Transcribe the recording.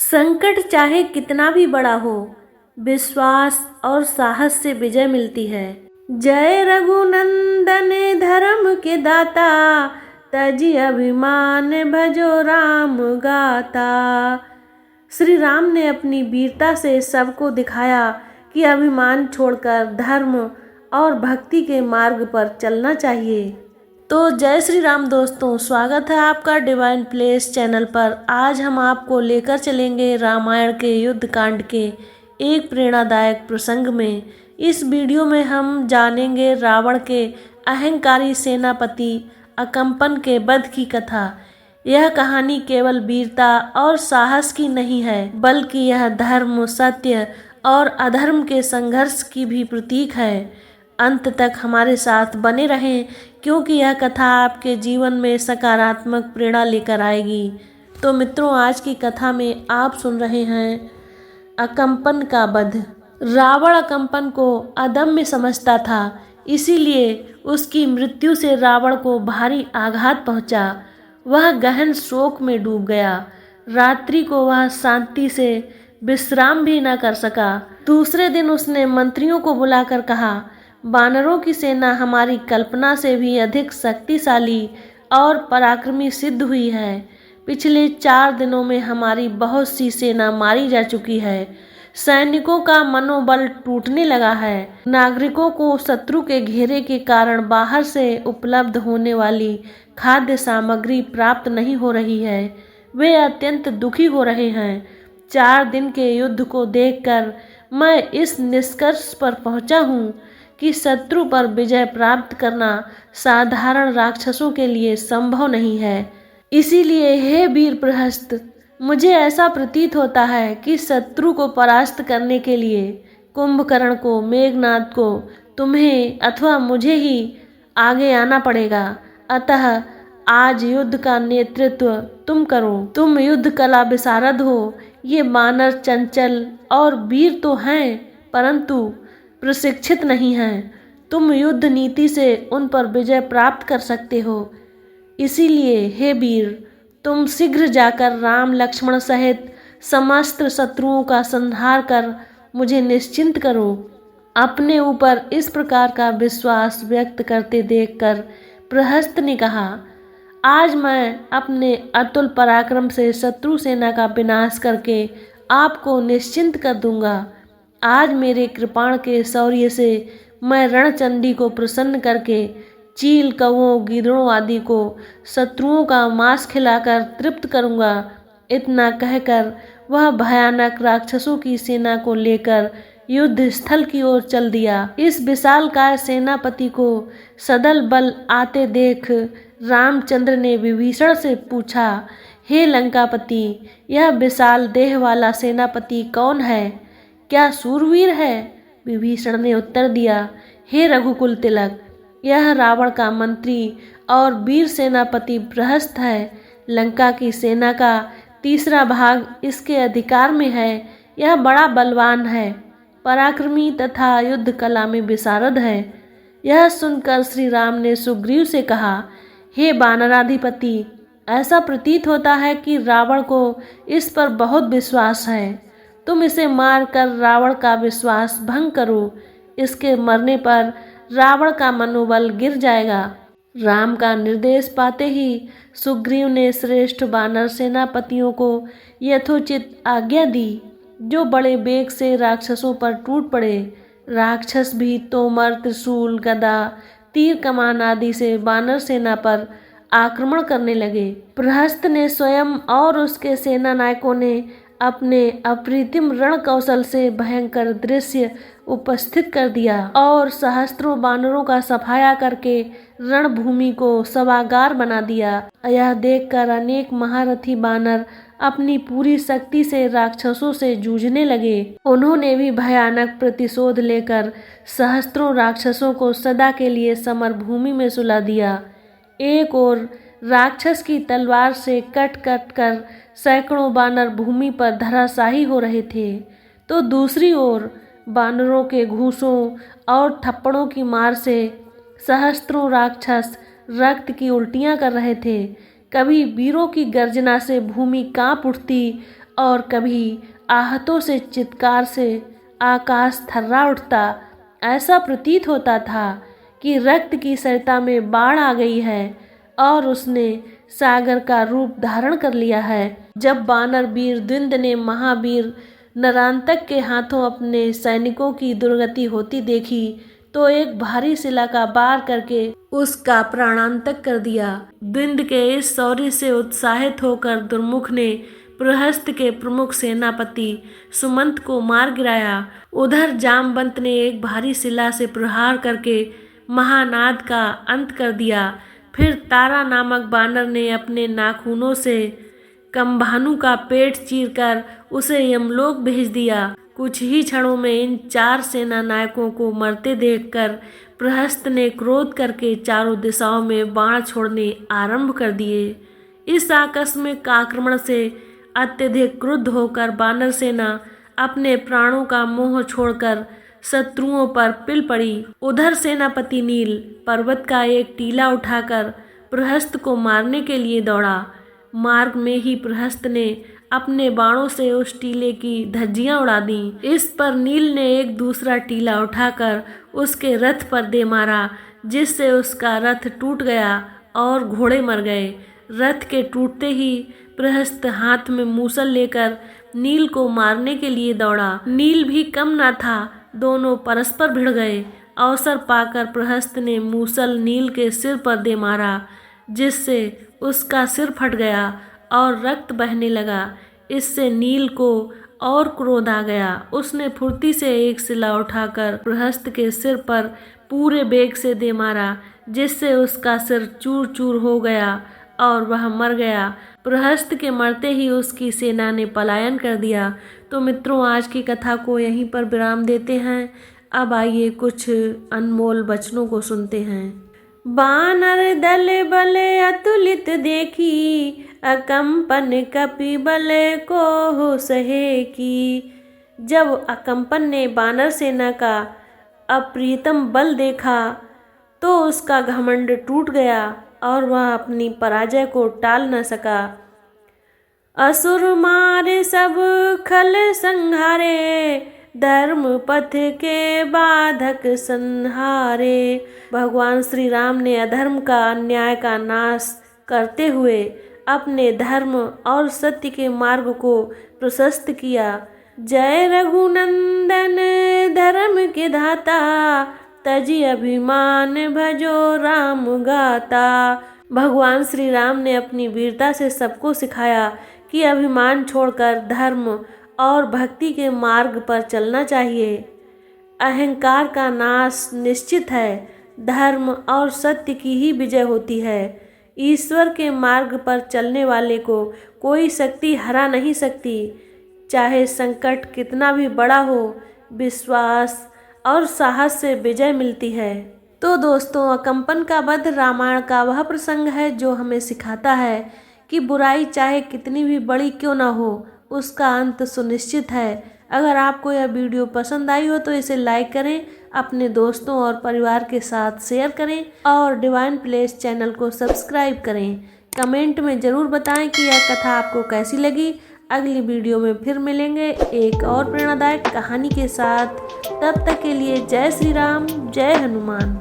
संकट चाहे कितना भी बड़ा हो, विश्वास और साहस से विजय मिलती है। जय रघुनंदन धर्म के दाता, तजी अभिमान भजो राम गाता। श्री राम ने अपनी वीरता से सबको दिखाया कि अभिमान छोड़कर धर्म और भक्ति के मार्ग पर चलना चाहिए। तो जय श्री राम दोस्तों, स्वागत है आपका डिवाइन प्लेस चैनल पर। आज हम आपको लेकर चलेंगे रामायण के युद्ध कांड के एक प्रेरणादायक प्रसंग में। इस वीडियो में हम जानेंगे रावण के अहंकारी सेनापति अकम्पन के वध की कथा। यह कहानी केवल वीरता और साहस की नहीं है, बल्कि यह धर्म, सत्य और अधर्म के संघर्ष की भी प्रतीक है। अंत तक हमारे साथ बने रहें, क्योंकि यह कथा आपके जीवन में सकारात्मक प्रेरणा लेकर आएगी। तो मित्रों, आज की कथा में आप सुन रहे हैं अकम्पन का वध। रावण अकम्पन को अदम्य समझता था, इसीलिए उसकी मृत्यु से रावण को भारी आघात पहुंचा। वह गहन शोक में डूब गया। रात्रि को वह शांति से विश्राम भी न कर सका। दूसरे दिन उसने मंत्रियों को बुलाकर कहा, वानरों की सेना हमारी कल्पना से भी अधिक शक्तिशाली और पराक्रमी सिद्ध हुई है। पिछले 4 दिनों में हमारी बहुत सी सेना मारी जा चुकी है। सैनिकों का मनोबल टूटने लगा है। नागरिकों को शत्रु के घेरे के कारण बाहर से उपलब्ध होने वाली खाद्य सामग्री प्राप्त नहीं हो रही है। वे अत्यंत दुखी हो रहे हैं। 4 दिन के युद्ध को देखकर मैं इस निष्कर्ष पर पहुंचा हूँ कि शत्रु पर विजय प्राप्त करना साधारण राक्षसों के लिए संभव नहीं है। इसीलिए हे वीर प्रहस्त, मुझे ऐसा प्रतीत होता है कि शत्रु को परास्त करने के लिए कुंभकर्ण को, मेघनाद को, तुम्हें अथवा मुझे ही आगे आना पड़ेगा। अतः आज युद्ध का नेतृत्व तुम करो। तुम युद्ध कला विशारद हो। ये वानर चंचल और वीर तो हैं, परंतु प्रशिक्षित नहीं हैं। तुम युद्ध नीति से उन पर विजय प्राप्त कर सकते हो। इसीलिए हे वीर, तुम शीघ्र जाकर राम लक्ष्मण सहित समस्त शत्रुओं का संहार कर मुझे निश्चिंत करो। अपने ऊपर इस प्रकार का विश्वास व्यक्त करते देखकर प्रहस्त ने कहा, आज मैं अपने अतुल पराक्रम से शत्रु सेना का विनाश करके आपको निश्चिंत कर दूंगा। आज मेरे कृपाण के शौर्य से मैं रणचंडी को प्रसन्न करके चील, कौओं, गीदड़ों आदि को शत्रुओं का मांस खिलाकर तृप्त करूंगा। इतना कहकर वह भयानक राक्षसों की सेना को लेकर युद्ध स्थल की ओर चल दिया। इस विशालकाय सेनापति को सदल बल आते देख रामचंद्र ने विभीषण से पूछा, हे लंकापति, यह विशाल देह वाला सेनापति कौन है? क्या सूरवीर है? विभीषण ने उत्तर दिया, हे रघुकुल तिलक, यह रावण का मंत्री और वीर सेनापति प्रहस्त है। लंका की सेना का 3रा भाग इसके अधिकार में है। यह बड़ा बलवान है, पराक्रमी तथा युद्ध कला में विशारद है। यह सुनकर श्री राम ने सुग्रीव से कहा, हे वानराधिपति, ऐसा प्रतीत होता है कि रावण को इस पर बहुत विश्वास है। तुम इसे मारकर रावण का विश्वास भंग करो। इसके मरने पर रावण का मनोबल गिर जाएगा। राम का निर्देश पाते ही सुग्रीव ने श्रेष्ठ वानर सेनापतियों को यथोचित आज्ञा दी, जो बड़े वेग से राक्षसों पर टूट पड़े। राक्षस भी तोमर, त्रिशूल, गदा, तीर कमान आदि से वानर सेना पर आक्रमण करने लगे। प्रहस्त ने स्वयं और उसके सेना नायकों ने अपने अप्रतिम रण कौशल से भयंकर दृश्य उपस्थित कर दिया और सहस्त्रों वानरों का सफाया करके रणभूमि को शवागार बना दिया। यह देखकर अनेक महारथी वानर अपनी पूरी शक्ति से राक्षसों से जूझने लगे। उन्होंने भी भयानक प्रतिशोध लेकर सहस्त्रों राक्षसों को सदा के लिए समरभूमि में सुला दिया। एक ओर राक्षस की तलवार से कट कट कर सैकड़ों वानर भूमि पर धराशायी हो रहे थे, तो दूसरी ओर वानरों के घूंसों और थप्पड़ों की मार से सहस्त्रों राक्षस रक्त की उल्टियां कर रहे थे। कभी वीरों की गर्जना से भूमि कांप उठती और कभी आहतों से चित्कार से आकाश थर्रा उठता। ऐसा प्रतीत होता था कि रक्त की सरिता में बाढ़ आ गई है और उसने सागर का रूप धारण कर लिया है। जब वानर वीर द्विंद ने महावीर नरांतक के हाथों अपने सैनिकों की दुर्गति होती देखी तो एक भारी शिला का वार करके उसका प्राणांतक कर दिया। द्विंद के इस शौर्य से उत्साहित होकर दुर्मुख ने प्रहस्त के प्रमुख सेनापति सुमंत को मार गिराया। उधर जामवंत ने एक भारी शिला से प्रहार करके महानाद का अंत कर दिया। फिर तारा नामक वानर ने अपने नाखूनों से कम्भानु का पेट चीरकर उसे यमलोक भेज दिया। कुछ ही क्षणों में इन 4 सेना नायकों को मरते देखकर प्रहस्त ने क्रोध करके चारों दिशाओं में बाण छोड़ने आरंभ कर दिए। इस आकस्मिक आक्रमण से अत्यधिक क्रुद्ध होकर वानर सेना अपने प्राणों का मोह छोड़कर शत्रुओं पर पिल पड़ी। उधर सेनापति नील पर्वत का एक टीला उठाकर प्रहस्त को मारने के लिए दौड़ा। मार्ग में ही प्रहस्त ने अपने बाणों से उस टीले की धज्जियां उड़ा दी। इस पर नील ने एक दूसरा टीला उठाकर उसके रथ पर दे मारा, जिससे उसका रथ टूट गया और घोड़े मर गए। रथ के टूटते ही प्रहस्त हाथ में मूसल लेकर नील को मारने के लिए दौड़ा। नील भी कम न था, दोनों परस्पर भिड़ गए। अवसर पाकर प्रहस्त ने मूसल नील के सिर पर दे मारा, जिससे उसका सिर फट गया और रक्त बहने लगा। इससे नील को और क्रोध आ गया। उसने फुर्ती से एक शिला उठाकर प्रहस्त के सिर पर पूरे बेग से दे मारा, जिससे उसका सिर चूर चूर हो गया और वह मर गया। प्रहस्त के मरते ही उसकी सेना ने पलायन कर दिया। तो मित्रों, आज की कथा को यहीं पर विराम देते हैं। अब आइए कुछ अनमोल वचनों को सुनते हैं। बानर दल बल अतुलित देखी, अकंपन कपि बल को हो सहे की। जब अकंपन ने बानर सेना का अप्रियतम बल देखा तो उसका घमंड टूट गया और वह अपनी पराजय को टाल न सका। असुर मारे सब खल संहारे, धर्म पथ के बाधक संहारे। भगवान श्री राम ने अधर्म का अन्याय का नाश करते हुए अपने धर्म और सत्य के मार्ग को प्रशस्त किया। जय रघुनंदन धर्म के धाता, तजी अभिमान भजो राम गाता। भगवान श्री राम ने अपनी वीरता से सबको सिखाया कि अभिमान छोड़कर धर्म और भक्ति के मार्ग पर चलना चाहिए। अहंकार का नाश निश्चित है, धर्म और सत्य की ही विजय होती है। ईश्वर के मार्ग पर चलने वाले को कोई शक्ति हरा नहीं सकती। चाहे संकट कितना भी बड़ा हो, विश्वास और साहस से विजय मिलती है। तो दोस्तों, अकंपन का वध रामायण का वह प्रसंग है जो हमें सिखाता है कि बुराई चाहे कितनी भी बड़ी क्यों ना हो, उसका अंत सुनिश्चित है। अगर आपको यह वीडियो पसंद आई हो तो इसे लाइक करें, अपने दोस्तों और परिवार के साथ शेयर करें और डिवाइन प्लेस चैनल को सब्सक्राइब करें। कमेंट में ज़रूर बताएं कि यह कथा आपको कैसी लगी। अगली वीडियो में फिर मिलेंगे एक और प्रेरणादायक कहानी के साथ। तब तक के लिए जय श्री राम, जय हनुमान।